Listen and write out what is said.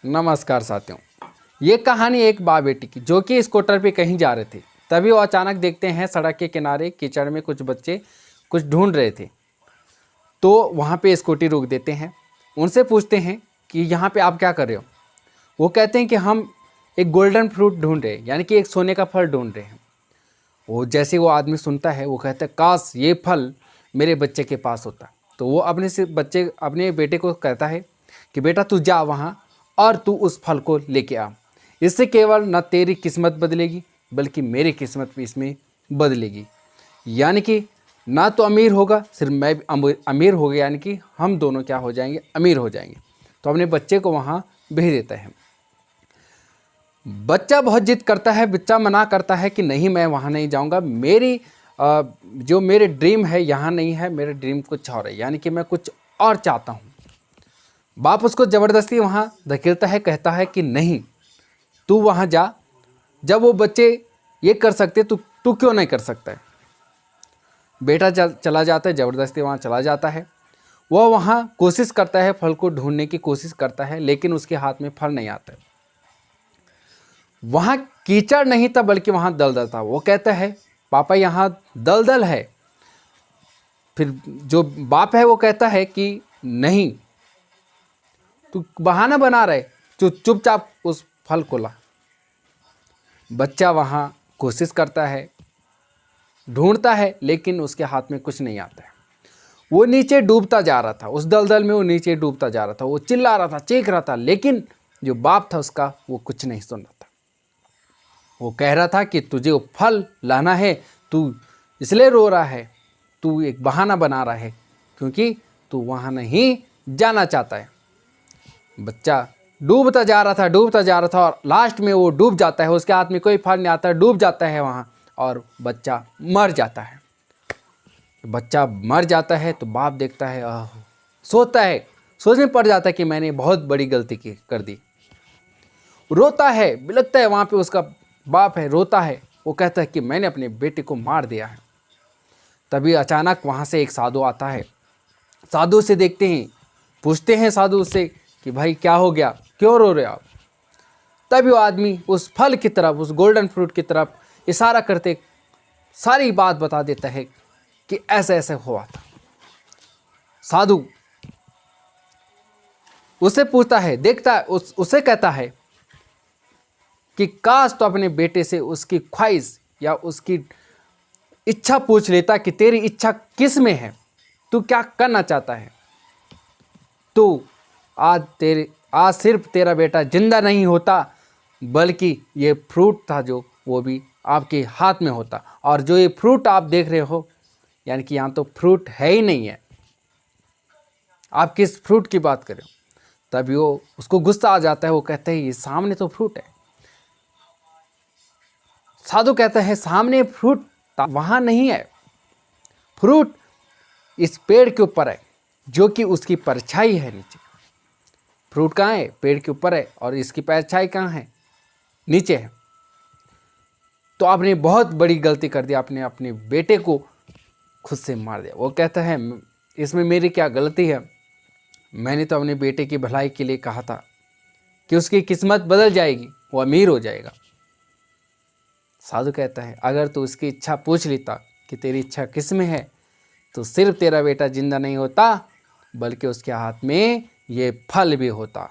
नमस्कार साथियों, ये कहानी एक बाप बेटी की जो कि स्कूटर पे कहीं जा रहे थे। तभी वो अचानक देखते हैं सड़क के किनारे कीचड़ में कुछ बच्चे कुछ ढूंढ रहे थे। तो वहाँ पे स्कूटी रोक देते हैं, उनसे पूछते हैं कि यहाँ पे आप क्या कर रहे हो। वो कहते हैं कि हम एक गोल्डन फ्रूट ढूंढ रहे हैं, यानी कि एक सोने का फल ढूंढ रहे हैं। वो जैसे वो आदमी सुनता है वो कहता है काश ये फल मेरे बच्चे के पास होता। तो वो अपने बेटे को कहता है कि बेटा तू जा वहाँ और तू उस फल को लेके आ। इससे केवल न तेरी किस्मत बदलेगी बल्कि मेरी किस्मत भी इसमें बदलेगी। यानी कि ना तो अमीर होगा, सिर्फ मैं भी अमीर हो गया, यानी कि हम दोनों क्या हो जाएंगे, अमीर हो जाएंगे। तो अपने बच्चे को वहाँ भेज देता है। बच्चा बहुत जिद करता है, बच्चा मना करता है कि नहीं मैं वहाँ नहीं जाऊँगा, जो मेरे ड्रीम है यहाँ नहीं है, मेरे ड्रीम कुछ और है, यानी कि मैं कुछ और चाहता हूँ। बाप उसको ज़बरदस्ती वहाँ धकेलता है, कहता है कि नहीं तू वहाँ जा। जब वो बच्चे ये कर सकते तो तू क्यों नहीं कर सकता है। बेटा चला जाता है, ज़बरदस्ती वहाँ चला जाता है। वह वहाँ कोशिश करता है, फल को ढूंढने की कोशिश करता है, लेकिन उसके हाथ में फल नहीं आता है। वहाँ कीचड़ नहीं था बल्कि वहाँ दलदल था। वो कहता है पापा यहाँ दलदल है। फिर जो बाप है वो कहता है कि नहीं तू बहाना बना रहे, चुपचाप उस फल को ला। बच्चा वहाँ कोशिश करता है, ढूंढता है, लेकिन उसके हाथ में कुछ नहीं आता है। वो नीचे डूबता जा रहा था, उस दलदल में वो नीचे डूबता जा रहा था। वो चिल्ला रहा था, चीख रहा था, लेकिन जो बाप था उसका वो कुछ नहीं सुन रहा था। वो कह रहा था कि तुझे वो फल लाना है, तू इसलिए रो रहा है, तू एक बहाना बना रहा है क्योंकि तू वहाँ नहीं जाना चाहता है। बच्चा डूबता जा रहा था और लास्ट में वो डूब जाता है। उसके हाथ में कोई फल नहीं आता, डूब जाता है वहाँ और बच्चा मर जाता है। बच्चा मर जाता है तो बाप देखता है, सोचता है, सोचने पड़ जाता है कि मैंने बहुत बड़ी गलती कर दी। रोता है, बिलखता है। वहाँ पे उसका बाप है, रोता है। वो कहता है कि मैंने अपने बेटे को मार दिया है। तभी अचानक वहाँ से एक साधु आता है। साधु से देखते हैं, पूछते हैं साधु से कि भाई क्या हो गया, क्यों रो रहे आप। तभी वो आदमी उस फल की तरफ, उस गोल्डन फ्रूट की तरफ इशारा करते सारी बात बता देता है कि ऐसे ऐसे हुआ था। साधु उससे पूछता है, देखता है, उससे कहता है कि काश तो अपने बेटे से उसकी ख्वाहिश या उसकी इच्छा पूछ लेता कि तेरी इच्छा किस में है, तू क्या करना चाहता है। तो आज सिर्फ तेरा बेटा जिंदा नहीं होता बल्कि ये फ्रूट था जो वो भी आपके हाथ में होता। और जो ये फ्रूट आप देख रहे हो, यानी कि यहाँ तो फ्रूट है ही नहीं है, आप किस फ्रूट की बात कर रहे हो। तभी वो उसको गुस्सा आ जाता है। वो कहते हैं ये सामने तो फ्रूट है। साधु कहता है सामने फ्रूट वहाँ नहीं है, फ्रूट इस पेड़ के ऊपर है जो कि उसकी परछाई है नीचे। फ्रूट कहाँ है, पेड़ के ऊपर है, और इसकी परछाई कहाँ है, नीचे है। तो आपने बहुत बड़ी गलती कर दी, आपने अपने बेटे को खुद से मार दिया। वो कहता है इसमें मेरी क्या गलती है, मैंने तो अपने बेटे की भलाई के लिए कहा था कि उसकी किस्मत बदल जाएगी, वो अमीर हो जाएगा। साधु कहता है अगर तू उसकी इच्छा पूछ लेता कि तेरी इच्छा किस में है, तो सिर्फ तेरा बेटा जिंदा नहीं होता बल्कि उसके हाथ में ये फल भी होता।